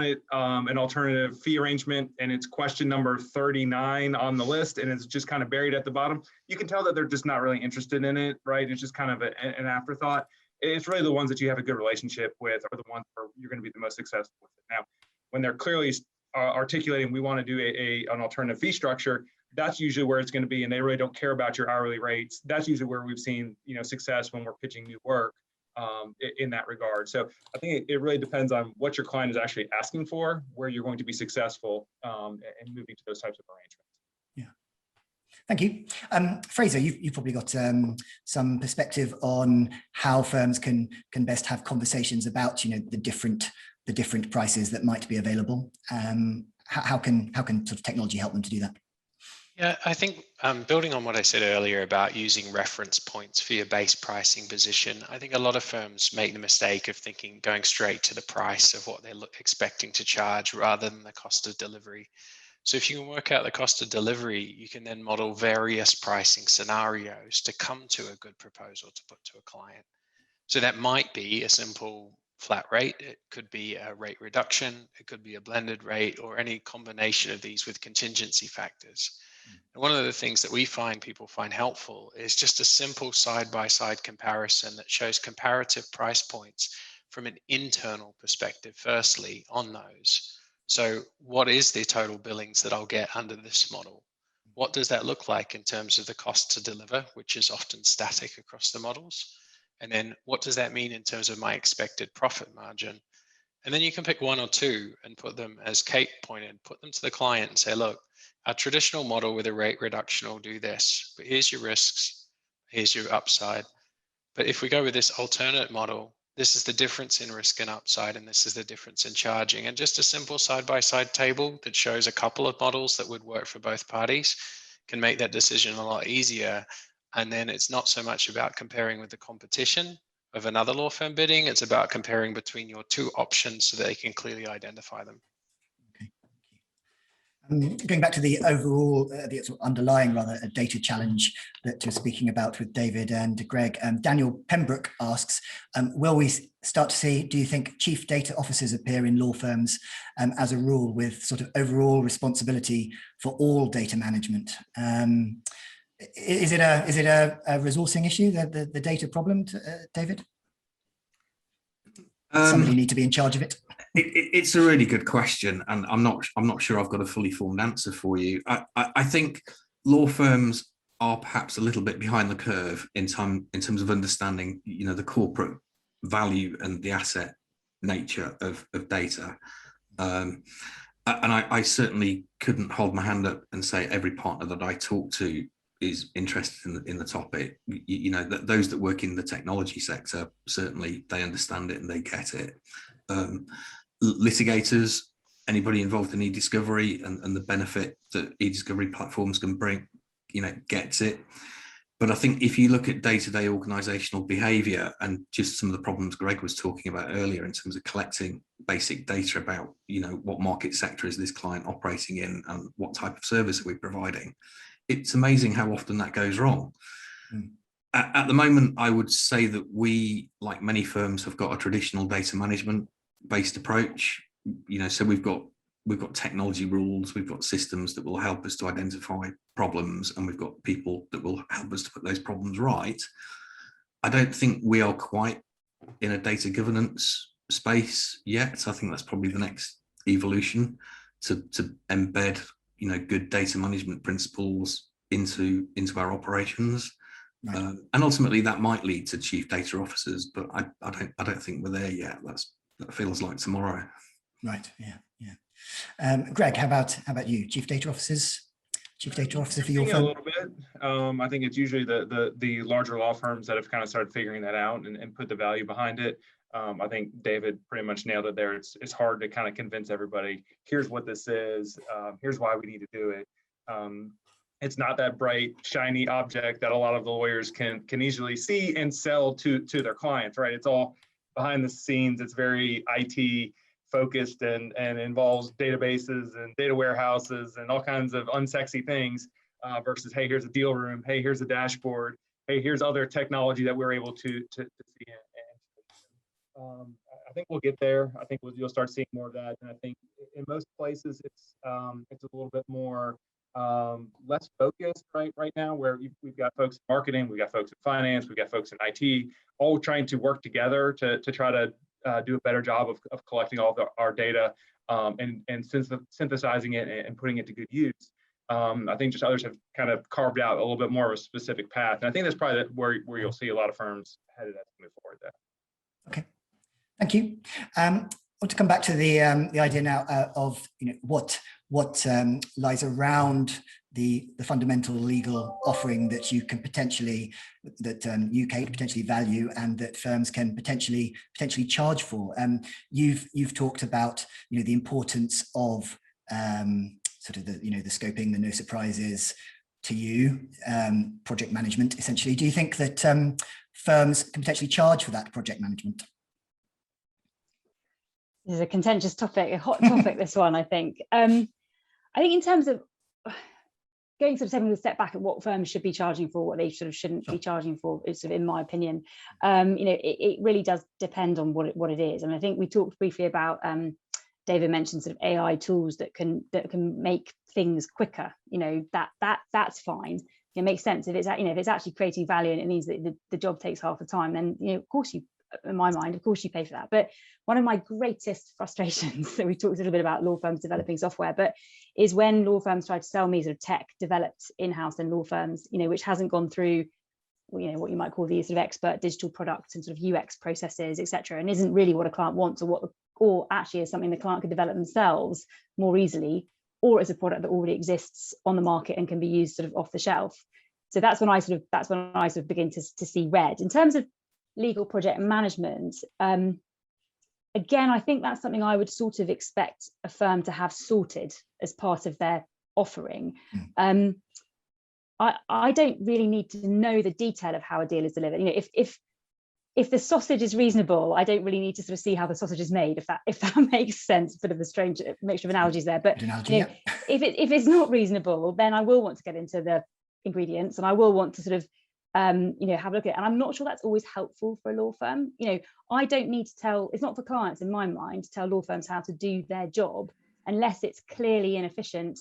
[SPEAKER 4] it an alternative fee arrangement, and it's question number 39 on the list, and it's just kind of buried at the bottom. You can tell that they're just not really interested in it, right? It's just kind of an afterthought. It's really the ones that you have a good relationship with are the ones where you're going to be the most successful with it. Now, when they're clearly articulating, we want to do an alternative fee structure, that's usually where it's going to be, and they really don't care about your hourly rates. That's usually where we've seen success when we're pitching new work in that regard. So I think it really depends on what your client is actually asking for, where you're going to be successful and moving to those types of arrangements.
[SPEAKER 1] Thank you. Fraser, you've probably got some perspective on how firms can best have conversations about the different prices that might be available. How can sort of technology help them to do that?
[SPEAKER 5] Yeah, I think building on what I said earlier about using reference points for your base pricing position, I think a lot of firms make the mistake of going straight to the price of what they're expecting to charge rather than the cost of delivery. So if you can work out the cost of delivery, you can then model various pricing scenarios to come to a good proposal to put to a client. So that might be a simple flat rate. It could be a rate reduction. It could be a blended rate, or any combination of these with contingency factors. And one of the things that we find people find helpful is just a simple side-by-side comparison that shows comparative price points from an internal perspective, firstly, on those. So what is the total billings that I'll get under this model? What does that look like in terms of the cost to deliver, which is often static across the models? And then what does that mean in terms of my expected profit margin? And then you can pick one or two and put them, as Kate pointed, put them to the client and say, look, our traditional model with a rate reduction will do this, but here's your risks, here's your upside. But if we go with this alternate model, this is the difference in risk and upside, and this is the difference in charging. And just a simple side-by-side table that shows a couple of models that would work for both parties can make that decision a lot easier. And then it's not so much about comparing with the competition of another law firm bidding, it's about comparing between your two options so that they can clearly identify them.
[SPEAKER 1] Going back to the overall, the sort of underlying rather a data challenge that you're speaking about with David and Greg, Daniel Pembroke asks, will we start to see, do you think, chief data officers appear in law firms as a rule with sort of overall responsibility for all data management? Is it a resourcing issue, the data problem, David? Somebody need to be in charge of it.
[SPEAKER 3] It's a really good question, and I'm not sure I've got a fully formed answer for you. I think law firms are perhaps a little bit behind the curve in terms of understanding, the corporate value and the asset nature of data. And I certainly couldn't hold my hand up and say every partner that I talk to is interested in the topic, you know, that those that work in the technology sector, certainly they understand it and they get it. Litigators, anybody involved in e-discovery and the benefit that e-discovery platforms can bring, you know, gets it. But I think if you look at day-to-day organizational behavior and just some of the problems Greg was talking about earlier in terms of collecting basic data about, you know, what market sector is this client operating in and what type of service are we providing, it's amazing how often that goes wrong. At the moment, I would say that we, like many firms, have got a traditional data management based approach. You know, so we've got technology rules, we've got systems that will help us to identify problems, and we've got people that will help us to put those problems right. I don't think we are quite in a data governance space yet. I think that's probably the next evolution, to embed, you know, good data management principles into our operations. Right. And ultimately that might lead to chief data officers, but I don't think we're there yet. That feels like tomorrow.
[SPEAKER 1] Right. Yeah. Greg, how about you? Chief data officers? Chief data officer for your firm?
[SPEAKER 4] A little bit. I think it's usually the larger law firms that have kind of started figuring that out and put the value behind it. I think David pretty much nailed it there. It's hard to kind of convince everybody, here's what this is, here's why we need to do it. It's not that bright, shiny object that a lot of the lawyers can easily see and sell to their clients, right? It's all behind the scenes. It's very IT focused and involves databases and data warehouses and all kinds of unsexy things versus, hey, here's a deal room. Hey, here's a dashboard. Hey, here's other technology that we're able to see. I think we'll get there. I think you'll start seeing more of that. And I think in most places it's a little bit more less focused right now, where we've got folks in marketing, we've got folks in finance, we've got folks in IT, all trying to work together to try to do a better job of collecting all of our data and synthesizing it and putting it to good use. I think just others have kind of carved out a little bit more of a specific path. And I think that's probably where you'll see a lot of firms headed as we move forward there.
[SPEAKER 1] Okay, thank you. I want to come back to the idea now of, you know, what lies around the fundamental legal offering that you can potentially, that UK potentially value and that firms can potentially charge for. You've talked about, you know, the importance of sort of the scoping, the no surprises to you, project management essentially. Do you think that firms can potentially charge for that project management?
[SPEAKER 2] This is a contentious topic, a hot topic, this one, I think. I think in terms of going sort of taking a step back at what firms should be charging for, what they sort of shouldn't be charging for, is sort of, in my opinion, you know, it really does depend on what it is. And I think we talked briefly about, David mentioned sort of AI tools that can make things quicker. You know, that's fine. It makes sense if it's, you know, if it's actually creating value and it means that the job takes half the time, then, you know, of course you, in my mind, of course you pay for that. But one of my greatest frustrations, so we talked a little bit about law firms developing software, but is when law firms try to sell me sort of tech developed in-house in law firms, you know, which hasn't gone through, you know, what you might call the sort of expert digital products and sort of UX processes, etc., and isn't really what a client wants, or actually is something the client could develop themselves more easily, or is a product that already exists on the market and can be used sort of off the shelf. So that's when I sort of begin to see red. In terms of legal project management, again, I think that's something I would sort of expect a firm to have sorted as part of their offering. I don't really need to know the detail of how a deal is delivered. You know, if the sausage is reasonable, I don't really need to sort of see how the sausage is made, if that makes sense. Bit of a strange mixture of analogies there, but
[SPEAKER 1] analogy,
[SPEAKER 2] you know, if it's not reasonable, then I will want to get into the ingredients and I will want to sort of you know, have a look at it. And I'm not sure that's always helpful for a law firm. You know, I don't need to tell, it's not for clients in my mind to tell law firms how to do their job unless it's clearly inefficient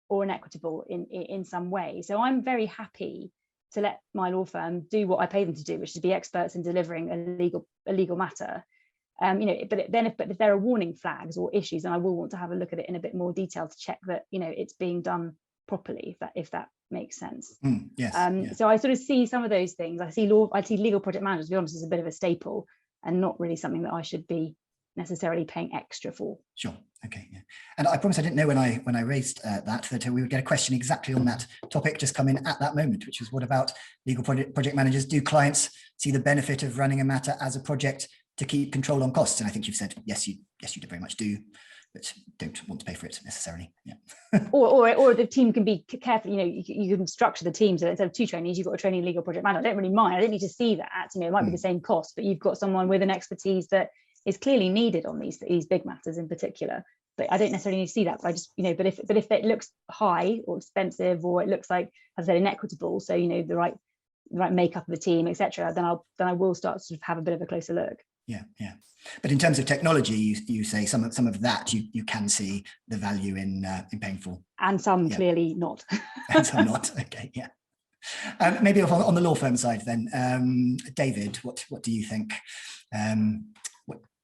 [SPEAKER 2] or inequitable in some way. So I'm very happy to let my law firm do what I pay them to do, which is to be experts in delivering a legal matter. You know, but if there are warning flags or issues, then I will want to have a look at it in a bit more detail to check that, you know, it's being done properly, if that makes sense.
[SPEAKER 1] Yes.
[SPEAKER 2] So I sort of see some of those things. I see legal project managers, to be honest, as a bit of a staple and not really something that I should be necessarily paying extra for.
[SPEAKER 1] Sure. Okay. Yeah. And I promise I didn't know when I raised that we would get a question exactly on that topic just come in at that moment, which is what about legal project managers? Do clients see the benefit of running a matter as a project to keep control on costs? And I think you've said yes, you very much do, but don't want to pay for it necessarily. Yeah.
[SPEAKER 2] or the team can be careful. You can structure the team so instead of 2 trainees, you've got a trainee legal project manager. I don't really mind. I don't need to see that. It might be the same cost, but you've got someone with an expertise that is clearly needed on these big matters in particular. But I don't necessarily need to see that. But I just, but if it looks high or expensive, or it looks like, as I said, inequitable, so the right makeup of the team, etc., then I will start to sort of have a bit of a closer look.
[SPEAKER 1] Yeah. But in terms of technology, you say some of that you can see the value in paying for, and
[SPEAKER 2] some clearly not,
[SPEAKER 1] and some not. Okay, yeah. Maybe on the law firm side then, David, what do you think?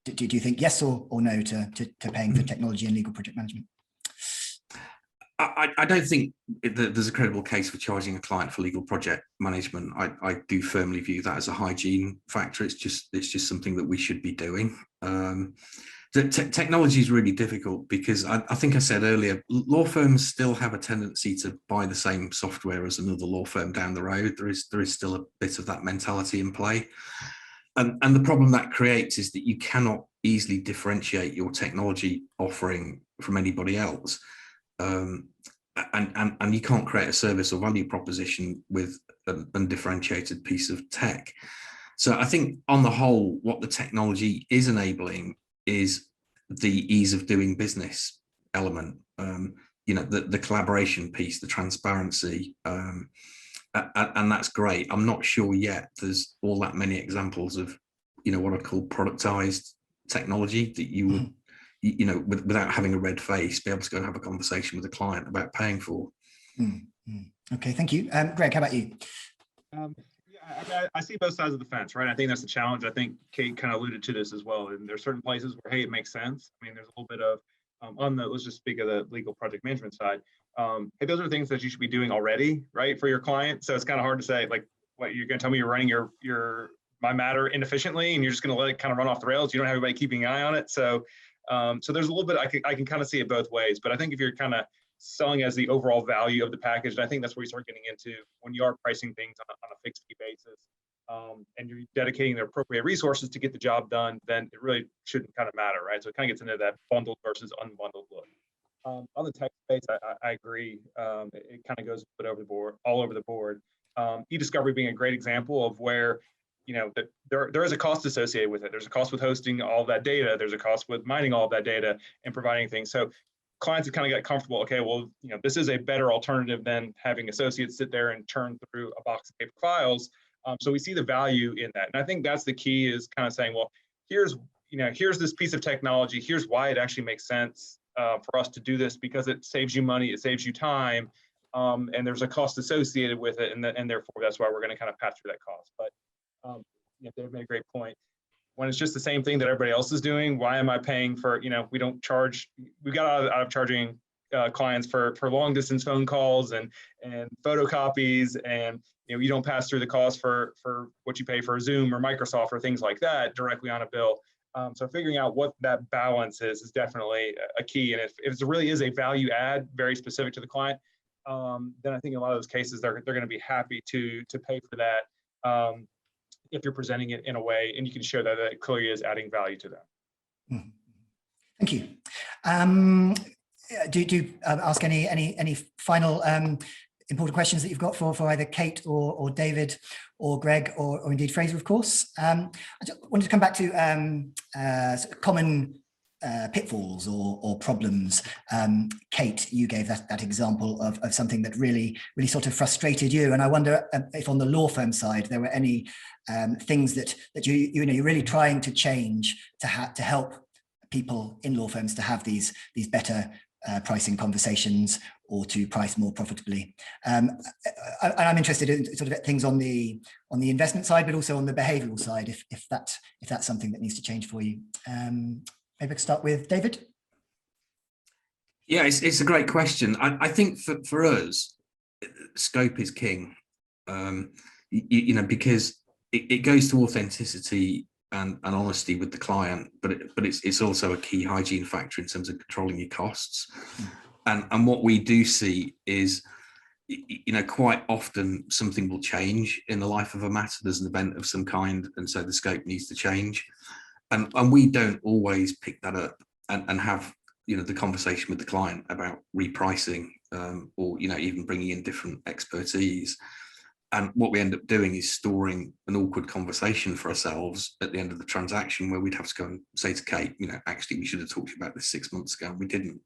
[SPEAKER 1] Do you think yes or no to paying for technology and legal project management?
[SPEAKER 3] I don't think there's a credible case for charging a client for legal project management. I do firmly view that as a hygiene factor. It's just something that we should be doing. Technology is really difficult because I think I said earlier, law firms still have a tendency to buy the same software as another law firm down the road. There is still a bit of that mentality in play. And the problem that creates is that you cannot easily differentiate your technology offering from anybody else. And you can't create a service or value proposition with an undifferentiated piece of tech. So I think on the whole, what the technology is enabling is the ease of doing business element, the collaboration piece, the transparency, and that's great. I'm not sure yet there's all that many examples of, what I'd call productized technology that you would, without having a red face, be able to go and have a conversation with a client about paying for.
[SPEAKER 1] Okay, thank you. Greg, how about you?
[SPEAKER 4] I see both sides of the fence, right? I think that's the challenge. I think Kate kind of alluded to this as well. And there's certain places where, hey, it makes sense. I mean, there's a little bit of, let's just speak of the legal project management side. Hey, those are things that you should be doing already, right, for your client. So it's kind of hard to say, like, what, you're going to tell me you're running my matter inefficiently and you're just going to let it kind of run off the rails. You don't have anybody keeping an eye on it. So there's a little bit, I can kind of see it both ways. But I think if you're kind of selling as the overall value of the package, and I think that's where you start getting into when you are pricing things on a fixed fee basis, and you're dedicating the appropriate resources to get the job done, then it really shouldn't kind of matter, right? So it kind of gets into that bundled versus unbundled look. On the tech space, I agree. It kind of goes a bit all over the board. E-discovery being a great example of where, there is a cost associated with it. There's a cost with hosting all of that data. There's a cost with mining all of that data and providing things. So clients have kind of got comfortable. Okay, well, this is a better alternative than having associates sit there and turn through a box of paper files. So we see the value in that. And I think that's the key, is kind of saying, well, here's this piece of technology. Here's why it actually makes sense for us to do this, because it saves you money, it saves you time, and there's a cost associated with it, and therefore that's why we're going to kind of pass through that cost. But Dave made a great point. When it's just the same thing that everybody else is doing, why am I paying for? We don't charge. We got out of charging clients for long distance phone calls and photocopies, and you don't pass through the cost for what you pay for Zoom or Microsoft or things like that directly on a bill. So figuring out what that balance is definitely a key. And if it really is a value add very specific to the client, then I think in a lot of those cases they're going to be happy to pay for that if you're presenting it in a way and you can show that it clearly is adding value to them.
[SPEAKER 1] Thank you. Do ask any final important questions that you've got for either Kate or David or Greg or indeed Fraser, of course. I just wanted to come back to common pitfalls or problems. Kate, you gave that example of something that really sort of frustrated you, and I wonder if on the law firm side there were any things that you're really trying to change to help people in law firms to have these better pricing conversations or to price more profitably. And I'm interested in sort of things on the investment side, but also on the behavioural side, if that's something that needs to change for you. Maybe I could start with David.
[SPEAKER 3] Yeah, it's a great question. I think for us, scope is king. Because it goes to authenticity and honesty with the client, but it's also a key hygiene factor in terms of controlling your costs. And what we do see is, quite often something will change in the life of a matter. There's an event of some kind, and so the scope needs to change. And we don't always pick that up and have, the conversation with the client about repricing, or, even bringing in different expertise. And what we end up doing is storing an awkward conversation for ourselves at the end of the transaction, where we'd have to go and say to Kate, actually, we should have talked to you about this 6 months ago, and we didn't.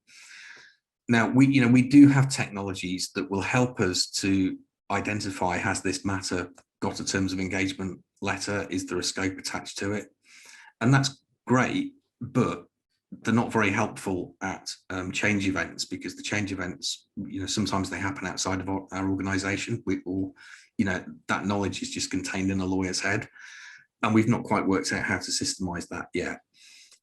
[SPEAKER 3] Now, we do have technologies that will help us to identify, has this matter got a terms of engagement letter? Is there a scope attached to it? And that's great, but they're not very helpful at change events, because the change events, sometimes they happen outside of our organization, or that knowledge is just contained in a lawyer's head, and we've not quite worked out how to systemize that yet.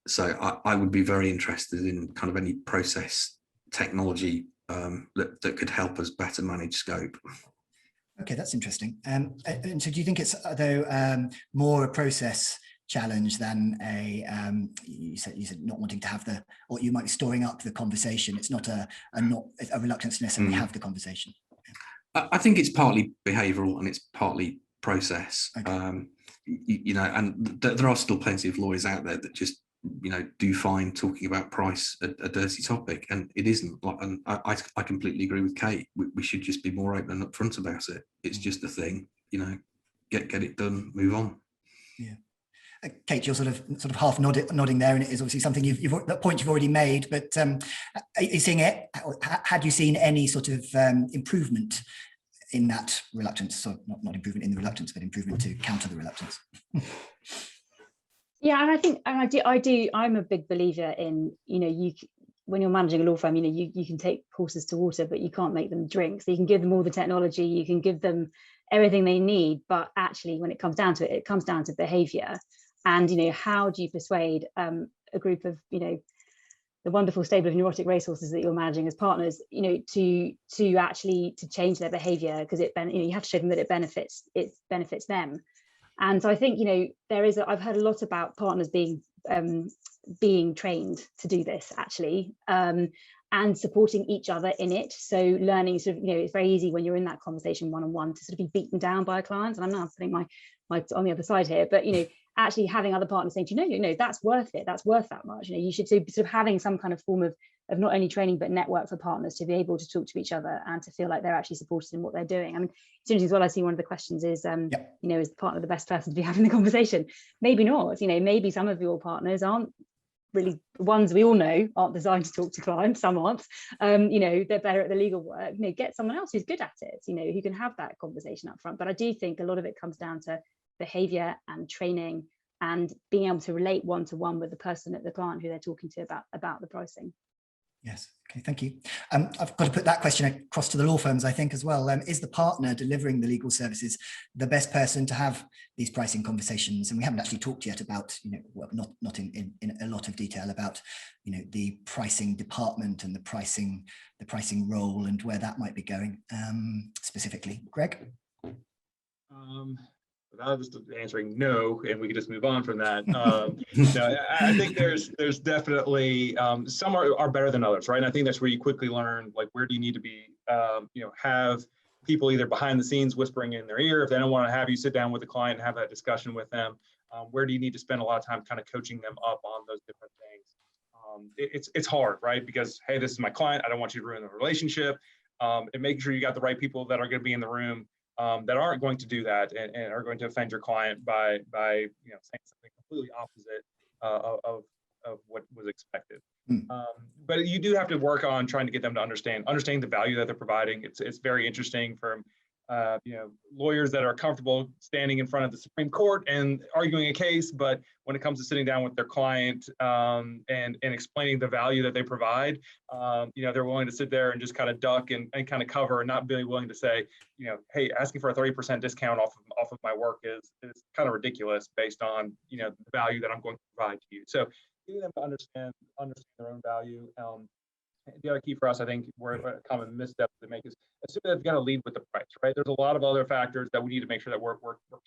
[SPEAKER 3] So I would be very interested in kind of any process technology that could help us better manage scope.
[SPEAKER 1] Okay, that's interesting. And so do you think it's, though, more a process challenge than a you said not wanting to have or you might be storing up the conversation? It's not a reluctance to necessarily have the conversation.
[SPEAKER 3] I think it's partly behavioural and it's partly process.
[SPEAKER 1] Okay.
[SPEAKER 3] And there are still plenty of lawyers out there that just do find talking about price a dirty topic, and it isn't. And I completely agree with Kate. We should just be more open and upfront about it. It's just a thing. Get it done, move on. Yeah.
[SPEAKER 1] Kate, you're sort of half nodding there, and it is obviously something that point you've already made. But are you seeing it? Had you seen any sort of improvement in that reluctance? So not improvement in the reluctance, but improvement to counter the reluctance.
[SPEAKER 2] Yeah, and I think, and I do. I'm a big believer in, when you're managing a law firm, you can take horses to water, but you can't make them drink. So you can give them all the technology, you can give them everything they need, but actually, when it comes down to it, it comes down to behaviour. And how do you persuade a group of the wonderful stable of neurotic racehorses that you're managing as partners, to actually change their behaviour, because you have to show them that it benefits them. And so I think I've heard a lot about partners being trained to do this actually, and supporting each other in it. So learning it's very easy when you're in that conversation one-on-one to sort of be beaten down by clients. And I'm now putting my on the other side here, but actually having other partners saying, that's worth it, that's worth that much. You should sort of having some kind of form of not only training but network for partners to be able to talk to each other and to feel like they're actually supported in what they're doing. I mean, it's interesting as well. I see one of the questions is, is the partner the best person to be having the conversation? Maybe not. Maybe some of your partners aren't really, the ones we all know aren't designed to talk to clients. Some aren't. They're better at the legal work. Get someone else who's good at it. Who can have that conversation up front. But I do think a lot of it comes down to behavior and training and being able to relate one-to-one with the person at the client who they're talking to about the pricing.
[SPEAKER 1] Yes. Okay. Thank you. I've got to put that question across to the law firms, I think, as well. Is the partner delivering the legal services the best person to have these pricing conversations? And we haven't actually talked yet about, not in a lot of detail about, the pricing department and the pricing role and where that might be going specifically. Greg?
[SPEAKER 4] Without just answering no, and we can just move on from that. No, I think there's definitely some are better than others, right? And I think that's where you quickly learn, like, where do you need to be, have people either behind the scenes whispering in their ear if they don't want to have you sit down with the client and have that discussion with them. Where do you need to spend a lot of time kind of coaching them up on those different things? It's hard, right? Because, hey, this is my client. I don't want you to ruin the relationship. And making sure you got the right people that are going to be in the room that aren't going to do that and are going to offend your client by saying something completely opposite of what was expected. But you do have to work on trying to get them to understand the value that they're providing. It's very interesting from lawyers that are comfortable standing in front of the Supreme Court and arguing a case, but when it comes to sitting down with their client and explaining the value that they provide, they're willing to sit there and just kind of duck and kind of cover, and not really willing to say, hey, asking for a 30% discount off of my work is kind of ridiculous based on the value that I'm going to provide to you. So getting them to understand their own value. The other key for us, I think, where a common misstep to make is assume that they've got to lead with the price, right? There's a lot of other factors that we need to make sure that we're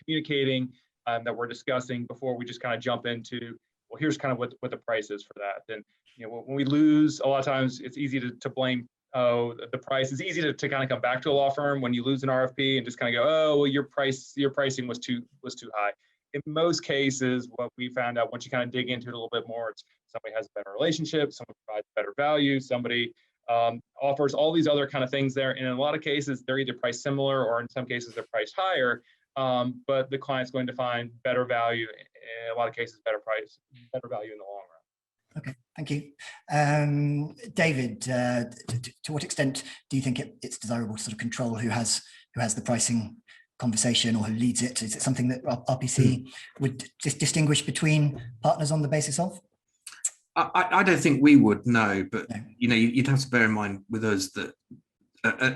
[SPEAKER 4] communicating that we're discussing before we just kind of jump into, well, here's kind of what the price is for that. And when we lose, a lot of times it's easy to blame the price. It's easy to kind of come back to a law firm when you lose an RFP and just kind of go, oh, well, your pricing was too high. In most cases, what we found out once you kind of dig into it a little bit more, it's somebody has a better relationship, someone provides better value, somebody offers all these other kind of things there. And in a lot of cases, they're either priced similar or in some cases they're priced higher, but the client's going to find better value, in a lot of cases, better value in the long run.
[SPEAKER 1] Okay, thank you. David, to what extent do you think it's desirable to sort of control who has the pricing conversation or who leads it? Is it something that RPC would distinguish between partners on the basis of?
[SPEAKER 3] I don't think we would, no, but no. You'd have to bear in mind with us that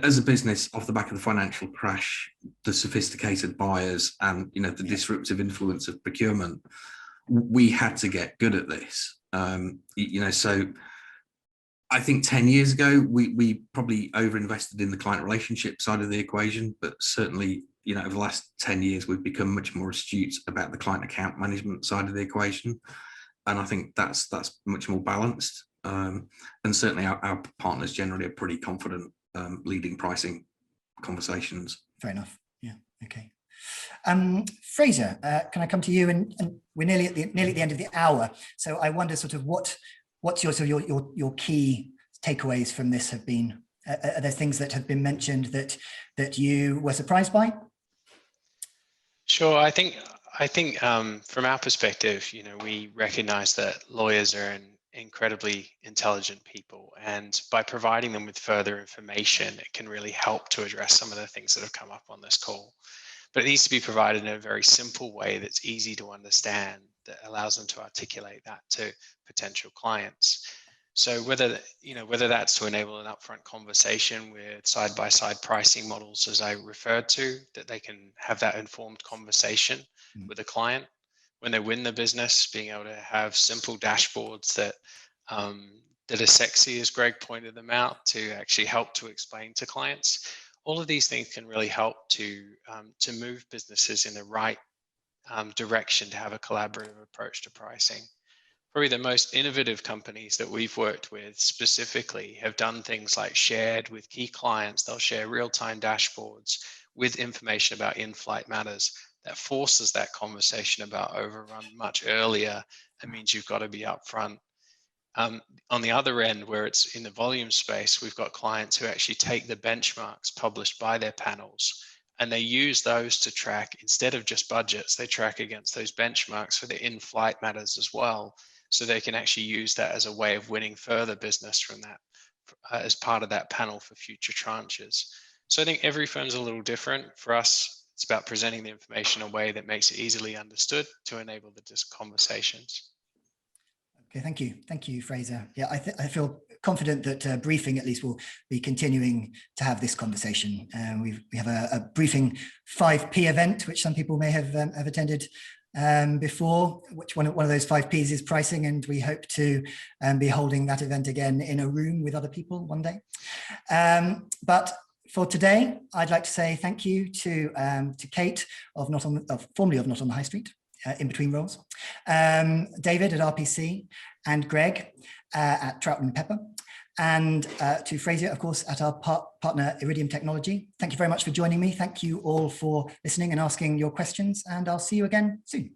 [SPEAKER 3] as a business off the back of the financial crash, the sophisticated buyers and the disruptive influence of procurement, we had to get good at this. So I think 10 years ago, we probably overinvested in the client relationship side of the equation, but certainly, over the last 10 years, we've become much more astute about the client account management side of the equation. And I think that's much more balanced. And certainly our partners generally are pretty confident leading pricing conversations.
[SPEAKER 1] Fair enough. Yeah. Okay. Fraser, can I come to you? And we're nearly at the end of the hour. So I wonder sort of what's your key takeaways from this have been? Are there things that have been mentioned that you were surprised by?
[SPEAKER 5] Sure. I think from our perspective, we recognize that lawyers are an incredibly intelligent people, and by providing them with further information, it can really help to address some of the things that have come up on this call. But it needs to be provided in a very simple way that's easy to understand, that allows them to articulate that to potential clients. So whether that's to enable an upfront conversation with side-by-side pricing models, as I referred to, that they can have that informed conversation with a client when they win the business, being able to have simple dashboards that are sexy, as Greg pointed them out, to actually help to explain to clients. All of these things can really help to move businesses in the right direction to have a collaborative approach to pricing. Probably the most innovative companies that we've worked with specifically have done things like shared with key clients. They'll share real-time dashboards with information about in-flight matters that forces that conversation about overrun much earlier and means you've got to be upfront. On the other end, where it's in the volume space, we've got clients who actually take the benchmarks published by their panels and they use those to track, instead of just budgets, they track against those benchmarks for the in-flight matters as well. So they can actually use that as a way of winning further business from that as part of that panel for future tranches. So I think every firm's a little different. For us, it's about presenting the information in a way that makes it easily understood to enable the conversations.
[SPEAKER 1] Okay, thank you. Thank you, Fraser. Yeah, I feel confident that briefing at least will be continuing to have this conversation. We have a briefing 5P event, which some people may have attended before, which one of those 5Ps is pricing, and we hope to be holding that event again in a room with other people one day. But for today, I'd like to say thank you to Kate formerly of Not on the High Street, in between roles, David at RPC, and Greg at Troutman Pepper, and to Fraser, of course, at our partner Iridium Technology. Thank you very much for joining me. Thank you all for listening and asking your questions, and I'll see you again soon.